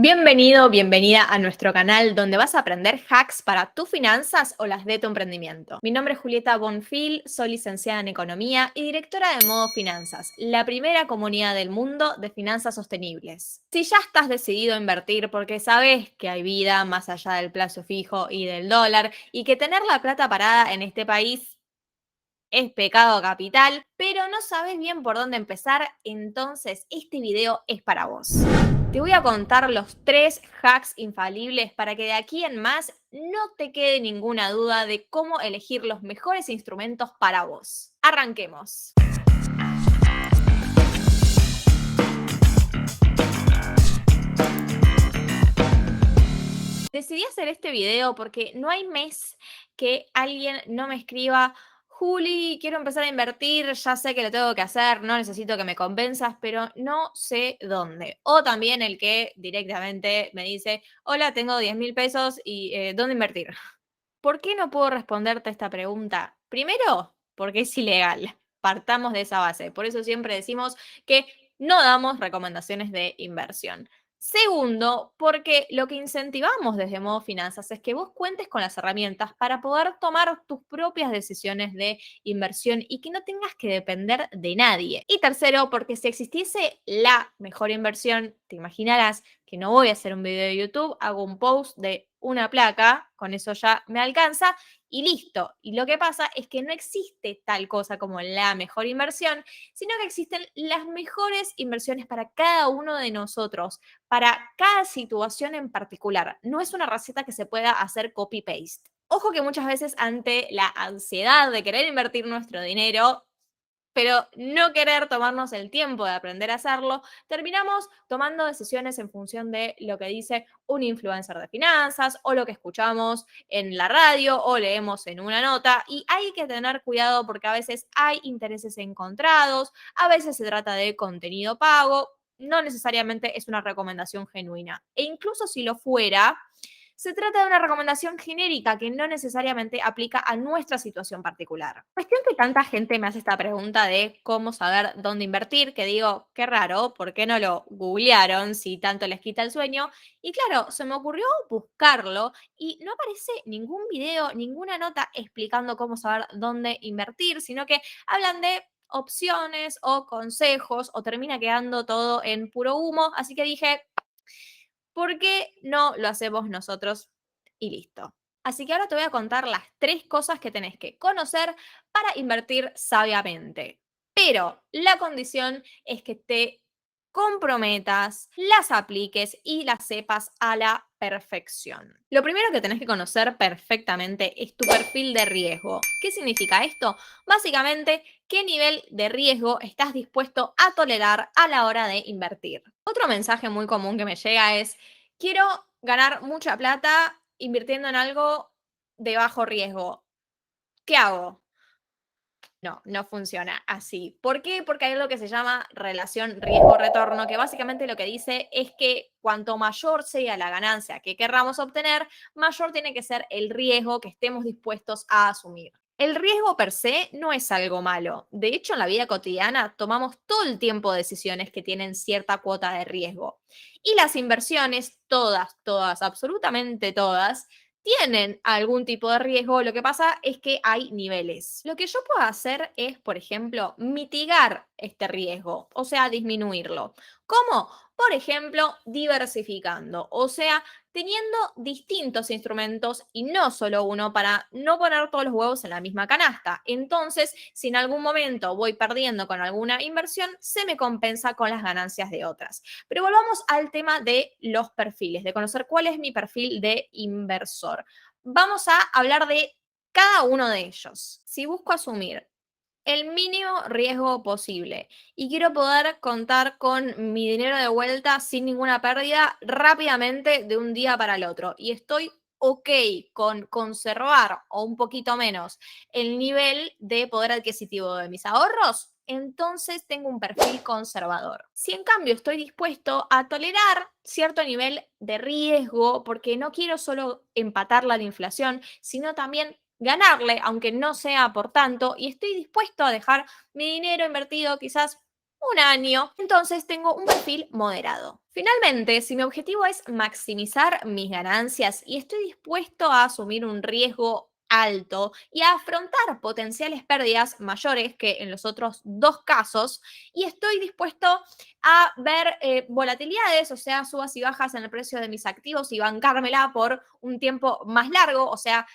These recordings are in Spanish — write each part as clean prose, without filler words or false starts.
Bienvenido, bienvenida a nuestro canal donde vas a aprender hacks para tus finanzas o las de tu emprendimiento. Mi nombre es Julieta Bonfil, soy licenciada en Economía y directora de Modo Finanzas, la primera comunidad del mundo de finanzas sostenibles. Si ya estás decidido a invertir porque sabes que hay vida más allá del plazo fijo y del dólar y que tener la plata parada en este país es pecado capital, pero no sabes bien por dónde empezar, entonces este video es para vos. Te voy a contar los 3 hacks infalibles para que de aquí en más no te quede ninguna duda de cómo elegir los mejores instrumentos para vos. Arranquemos. Decidí hacer este video porque no hay mes que alguien no me escriba: Juli, quiero empezar a invertir, ya sé que lo tengo que hacer, no necesito que me convenzas, pero no sé dónde. O también el que directamente me dice: hola, tengo 10.000 pesos y ¿dónde invertir? ¿Por qué no puedo responderte esta pregunta? Primero, porque es ilegal. Partamos de esa base. Por eso siempre decimos que no damos recomendaciones de inversión. Segundo, porque lo que incentivamos desde Modo Finanzas es que vos cuentes con las herramientas para poder tomar tus propias decisiones de inversión y que no tengas que depender de nadie. Y tercero, porque si existiese la mejor inversión, te imaginarás que no voy a hacer un video de YouTube, hago un post de una placa, con eso ya me alcanza y listo. Y lo que pasa es que no existe tal cosa como la mejor inversión, sino que existen las mejores inversiones para cada uno de nosotros, para cada situación en particular. No es una receta que se pueda hacer copy-paste. Ojo que muchas veces ante la ansiedad de querer invertir nuestro dinero, pero no querer tomarnos el tiempo de aprender a hacerlo, terminamos tomando decisiones en función de lo que dice un influencer de finanzas o lo que escuchamos en la radio o leemos en una nota. Y hay que tener cuidado porque a veces hay intereses encontrados, a veces se trata de contenido pago, no necesariamente es una recomendación genuina. E incluso si lo fuera, se trata de una recomendación genérica que no necesariamente aplica a nuestra situación particular. Cuestión que tanta gente me hace esta pregunta de cómo saber dónde invertir, que digo, qué raro, ¿por qué no lo googlearon si tanto les quita el sueño? Y claro, se me ocurrió buscarlo y no aparece ningún video, ninguna nota explicando cómo saber dónde invertir, sino que hablan de opciones o consejos o termina quedando todo en puro humo. Así que dije, ¿por qué no lo hacemos nosotros? Y listo. Así que ahora te voy a contar las 3 cosas que tenés que conocer para invertir sabiamente. Pero la condición es que te comprometas, las apliques y las sepas a la perfección. Lo primero que tenés que conocer perfectamente es tu perfil de riesgo. ¿Qué significa esto? Básicamente, qué nivel de riesgo estás dispuesto a tolerar a la hora de invertir. Otro mensaje muy común que me llega es: quiero ganar mucha plata invirtiendo en algo de bajo riesgo. ¿Qué hago? No, no funciona así. ¿Por qué? Porque hay algo que se llama relación riesgo-retorno, que básicamente lo que dice es que cuanto mayor sea la ganancia que querramos obtener, mayor tiene que ser el riesgo que estemos dispuestos a asumir. El riesgo per se no es algo malo. De hecho, en la vida cotidiana tomamos todo el tiempo decisiones que tienen cierta cuota de riesgo. Y las inversiones, todas, absolutamente todas, tienen algún tipo de riesgo. Lo que pasa es que hay niveles. Lo que yo puedo hacer es, por ejemplo, mitigar este riesgo, o sea, disminuirlo. ¿Cómo? Por ejemplo, diversificando, o sea, teniendo distintos instrumentos y no solo uno para no poner todos los huevos en la misma canasta. Entonces, si en algún momento voy perdiendo con alguna inversión, se me compensa con las ganancias de otras. Pero volvamos al tema de los perfiles, de conocer cuál es mi perfil de inversor. Vamos a hablar de cada uno de ellos. Si busco asumir el mínimo riesgo posible y quiero poder contar con mi dinero de vuelta sin ninguna pérdida rápidamente de un día para el otro, y estoy ok con conservar o un poquito menos el nivel de poder adquisitivo de mis ahorros, entonces tengo un perfil conservador. Si en cambio estoy dispuesto a tolerar cierto nivel de riesgo, porque no quiero solo empatar la inflación, sino también ganarle, aunque no sea por tanto, y estoy dispuesto a dejar mi dinero invertido quizás un año. Entonces tengo un perfil moderado. Finalmente, si mi objetivo es maximizar mis ganancias y estoy dispuesto a asumir un riesgo alto y a afrontar potenciales pérdidas mayores que en los otros dos casos, y estoy dispuesto a ver volatilidades, o sea, subas y bajas en el precio de mis activos y bancármela por un tiempo más largo, o sea,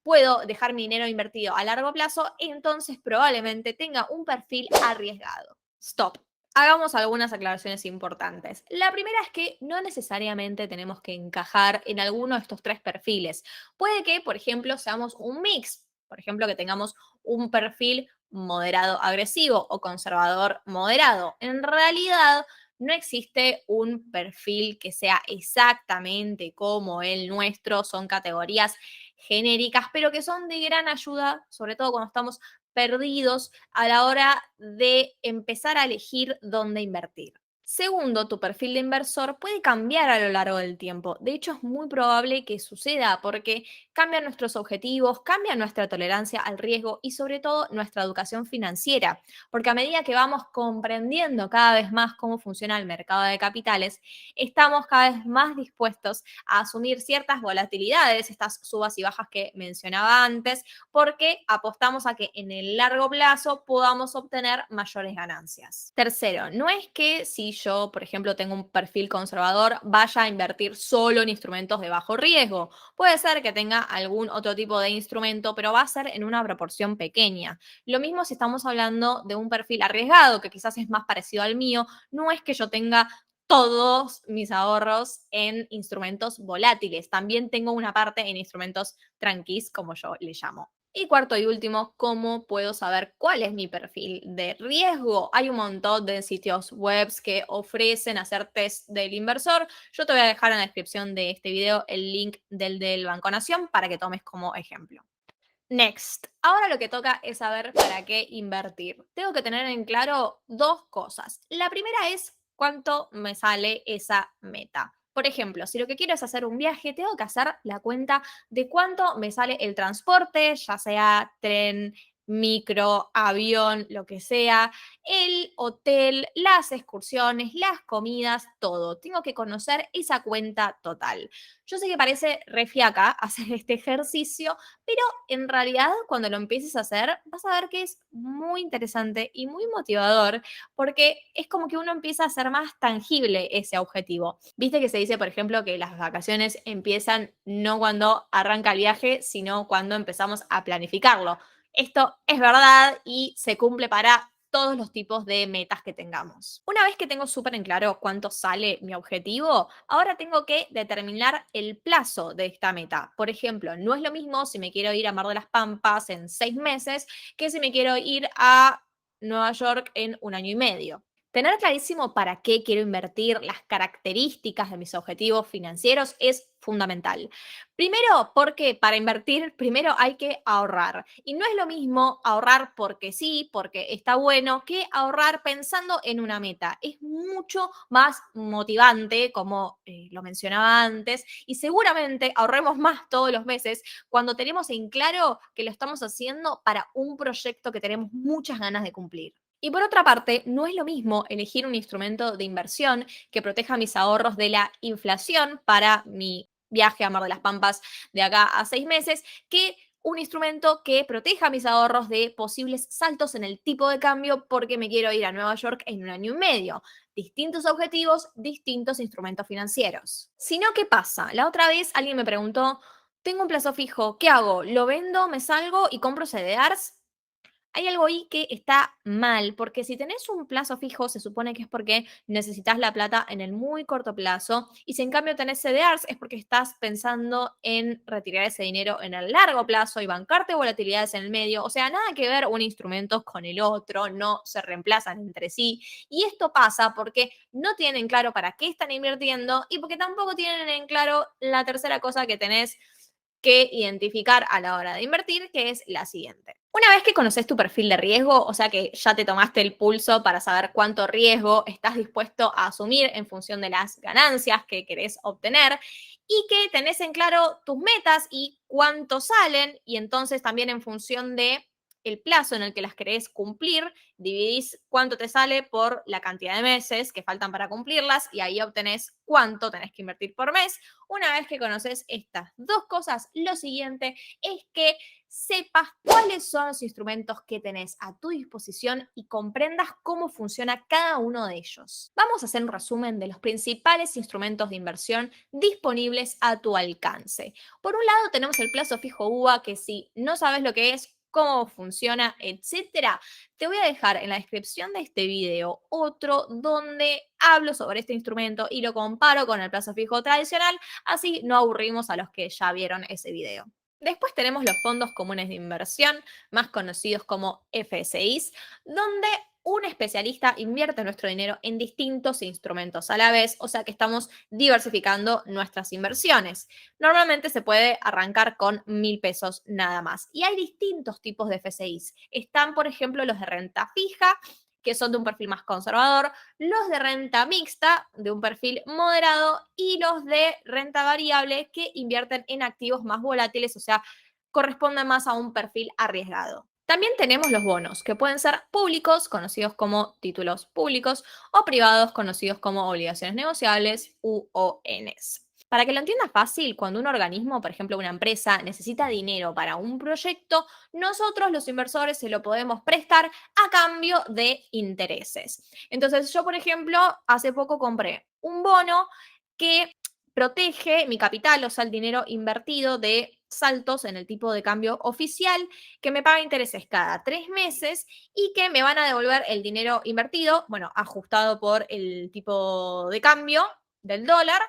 puedo dejar mi dinero invertido a largo plazo, entonces probablemente tenga un perfil arriesgado. Stop. Hagamos algunas aclaraciones importantes. La primera es que no necesariamente tenemos que encajar en alguno de estos tres perfiles. Puede que, por ejemplo, seamos un mix. Por ejemplo, que tengamos un perfil moderado agresivo o conservador moderado. En realidad, no existe un perfil que sea exactamente como el nuestro. Son categorías genéricas, pero que son de gran ayuda, sobre todo cuando estamos perdidos a la hora de empezar a elegir dónde invertir. Segundo, tu perfil de inversor puede cambiar a lo largo del tiempo. De hecho, es muy probable que suceda porque cambian nuestros objetivos, cambia nuestra tolerancia al riesgo y sobre todo nuestra educación financiera. Porque a medida que vamos comprendiendo cada vez más cómo funciona el mercado de capitales, estamos cada vez más dispuestos a asumir ciertas volatilidades, estas subas y bajas que mencionaba antes, porque apostamos a que en el largo plazo podamos obtener mayores ganancias. Tercero, no es que si yo, por ejemplo, tengo un perfil conservador, vaya a invertir solo en instrumentos de bajo riesgo. Puede ser que tenga algún otro tipo de instrumento, pero va a ser en una proporción pequeña. Lo mismo si estamos hablando de un perfil arriesgado, que quizás es más parecido al mío, no es que yo tenga todos mis ahorros en instrumentos volátiles. También tengo una parte en instrumentos tranquis, como yo le llamo. Y cuarto y último, ¿cómo puedo saber cuál es mi perfil de riesgo? Hay un montón de sitios web que ofrecen hacer test del inversor. Yo te voy a dejar en la descripción de este video el link del Banco Nación para que tomes como ejemplo. Next. Ahora lo que toca es saber para qué invertir. Tengo que tener en claro dos cosas. La primera es cuánto me sale esa meta. Por ejemplo, si lo que quiero es hacer un viaje, tengo que hacer la cuenta de cuánto me sale el transporte, ya sea tren, micro, avión, lo que sea, el hotel, las excursiones, las comidas, todo. Tengo que conocer esa cuenta total. Yo sé que parece re fiaca hacer este ejercicio, pero en realidad cuando lo empieces a hacer vas a ver que es muy interesante y muy motivador porque es como que uno empieza a hacer más tangible ese objetivo. Viste que se dice, por ejemplo, que las vacaciones empiezan no cuando arranca el viaje, sino cuando empezamos a planificarlo. Esto es verdad y se cumple para todos los tipos de metas que tengamos. Una vez que tengo súper en claro cuánto sale mi objetivo, ahora tengo que determinar el plazo de esta meta. Por ejemplo, no es lo mismo si me quiero ir a Mar de las Pampas en 6 meses que si me quiero ir a Nueva York en un año y medio. Tener clarísimo para qué quiero invertir, las características de mis objetivos financieros es fundamental. Primero, porque para invertir, primero hay que ahorrar. Y no es lo mismo ahorrar porque sí, porque está bueno, que ahorrar pensando en una meta. Es mucho más motivante, como lo mencionaba antes, y seguramente ahorremos más todos los meses cuando tenemos en claro que lo estamos haciendo para un proyecto que tenemos muchas ganas de cumplir. Y por otra parte, no es lo mismo elegir un instrumento de inversión que proteja mis ahorros de la inflación para mi viaje a Mar de las Pampas de acá a 6 meses que un instrumento que proteja mis ahorros de posibles saltos en el tipo de cambio porque me quiero ir a Nueva York en un año y medio. Distintos objetivos, distintos instrumentos financieros. Si no, ¿qué pasa? La otra vez alguien me preguntó, tengo un plazo fijo, ¿qué hago? ¿Lo vendo, me salgo y compro CDRs? Hay algo ahí que está mal, porque si tenés un plazo fijo, se supone que es porque necesitas la plata en el muy corto plazo, y si en cambio tenés CDRs, es porque estás pensando en retirar ese dinero en el largo plazo y bancarte volatilidades en el medio. O sea, nada que ver un instrumento con el otro, no se reemplazan entre sí. Y esto pasa porque no tienen claro para qué están invirtiendo y porque tampoco tienen en claro la tercera cosa que tenés que identificar a la hora de invertir, que es la siguiente. Una vez que conoces tu perfil de riesgo, o sea que ya te tomaste el pulso para saber cuánto riesgo estás dispuesto a asumir en función de las ganancias que querés obtener y que tenés en claro tus metas y cuánto salen y entonces también en función de el plazo en el que las querés cumplir, dividís cuánto te sale por la cantidad de meses que faltan para cumplirlas y ahí obtenés cuánto tenés que invertir por mes. Una vez que conoces estas dos cosas, lo siguiente es que sepas cuáles son los instrumentos que tenés a tu disposición y comprendas cómo funciona cada uno de ellos. Vamos a hacer un resumen de los principales instrumentos de inversión disponibles a tu alcance. Por un lado tenemos el plazo fijo UVA, que si no sabes lo que es, cómo funciona, etcétera, te voy a dejar en la descripción de este video otro donde hablo sobre este instrumento y lo comparo con el plazo fijo tradicional, así no aburrimos a los que ya vieron ese video. Después tenemos los fondos comunes de inversión, más conocidos como FSIs, donde un especialista invierte nuestro dinero en distintos instrumentos a la vez, o sea que estamos diversificando nuestras inversiones. Normalmente se puede arrancar con 1.000 pesos nada más. Y hay distintos tipos de FSIs. Están, por ejemplo, los de renta fija, que son de un perfil más conservador, los de renta mixta, de un perfil moderado, y los de renta variable, que invierten en activos más volátiles, o sea, corresponden más a un perfil arriesgado. También tenemos los bonos, que pueden ser públicos, conocidos como títulos públicos, o privados, conocidos como obligaciones negociables, UONs. Para que lo entiendas fácil, cuando un organismo, por ejemplo una empresa, necesita dinero para un proyecto, nosotros los inversores se lo podemos prestar a cambio de intereses. Entonces yo, por ejemplo, hace poco compré un bono que protege mi capital, o sea, el dinero invertido de saltos en el tipo de cambio oficial, que me paga intereses cada 3 meses y que me van a devolver el dinero invertido, bueno, ajustado por el tipo de cambio del dólar,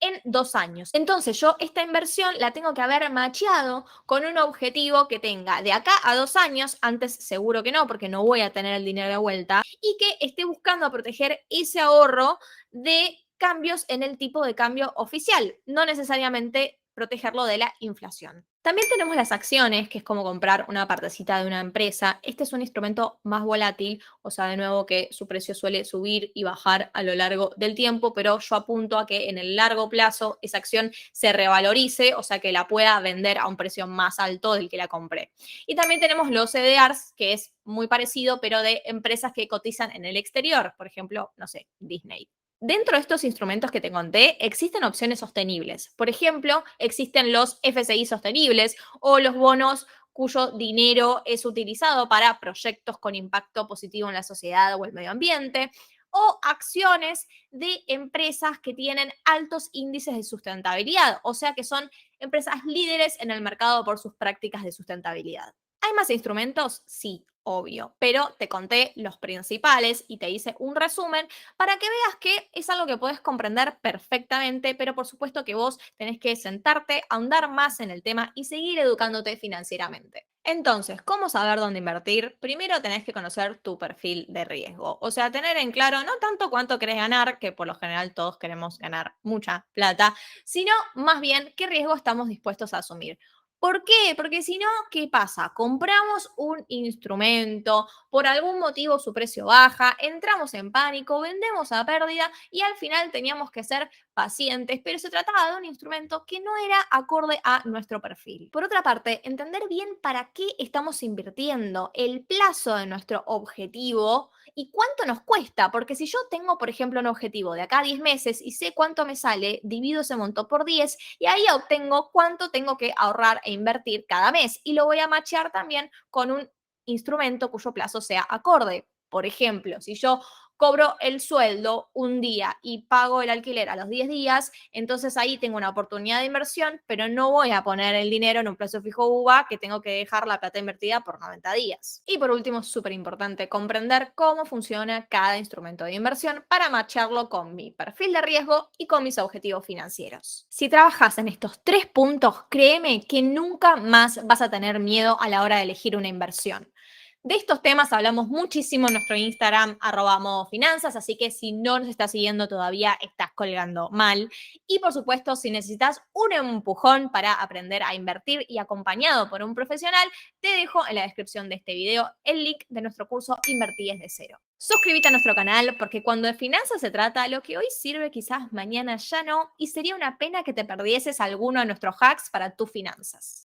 en 2 años. Entonces yo esta inversión la tengo que haber macheado con un objetivo que tenga de acá a 2 años, antes seguro que no, porque no voy a tener el dinero de vuelta, y que esté buscando proteger ese ahorro de cambios en el tipo de cambio oficial, no necesariamente protegerlo de la inflación. También tenemos las acciones, que es como comprar una partecita de una empresa. Este es un instrumento más volátil, o sea, de nuevo que su precio suele subir y bajar a lo largo del tiempo, pero yo apunto a que en el largo plazo esa acción se revalorice, o sea, que la pueda vender a un precio más alto del que la compré. Y también tenemos los CDRs, que es muy parecido, pero de empresas que cotizan en el exterior, por ejemplo, no sé, Disney. Dentro de estos instrumentos que te conté, existen opciones sostenibles. Por ejemplo, existen los FSI sostenibles o los bonos cuyo dinero es utilizado para proyectos con impacto positivo en la sociedad o el medio ambiente, o acciones de empresas que tienen altos índices de sustentabilidad, o sea que son empresas líderes en el mercado por sus prácticas de sustentabilidad. ¿Hay más instrumentos? Sí, obvio, pero te conté los principales y te hice un resumen para que veas que es algo que puedes comprender perfectamente, pero por supuesto que vos tenés que sentarte, ahondar más en el tema y seguir educándote financieramente. Entonces, ¿cómo saber dónde invertir? Primero tenés que conocer tu perfil de riesgo, o sea, tener en claro no tanto cuánto querés ganar, que por lo general todos queremos ganar mucha plata, sino más bien qué riesgo estamos dispuestos a asumir. ¿Por qué? Porque si no, ¿qué pasa? Compramos un instrumento, por algún motivo su precio baja, entramos en pánico, vendemos a pérdida y al final teníamos que ser pacientes, pero se trataba de un instrumento que no era acorde a nuestro perfil. Por otra parte, entender bien para qué estamos invirtiendo, el plazo de nuestro objetivo y cuánto nos cuesta, porque si yo tengo, por ejemplo, un objetivo de acá a 10 meses y sé cuánto me sale, divido ese monto por 10 y ahí obtengo cuánto tengo que ahorrar e invertir cada mes y lo voy a machear también con un instrumento cuyo plazo sea acorde. Por ejemplo, si yo cobro el sueldo un día y pago el alquiler a los 10 días, entonces ahí tengo una oportunidad de inversión, pero no voy a poner el dinero en un plazo fijo UVA que tengo que dejar la plata invertida por 90 días. Y por último, súper importante comprender cómo funciona cada instrumento de inversión para macharlo con mi perfil de riesgo y con mis objetivos financieros. Si trabajas en estos 3 puntos, créeme que nunca más vas a tener miedo a la hora de elegir una inversión. De estos temas hablamos muchísimo en nuestro Instagram, @modofinanzas, así que si no nos estás siguiendo todavía, estás colgando mal. Y por supuesto, si necesitas un empujón para aprender a invertir y acompañado por un profesional, te dejo en la descripción de este video el link de nuestro curso Invertí desde cero. Suscríbete a nuestro canal porque cuando de finanzas se trata, lo que hoy sirve quizás mañana ya no, y sería una pena que te perdieses alguno de nuestros hacks para tus finanzas.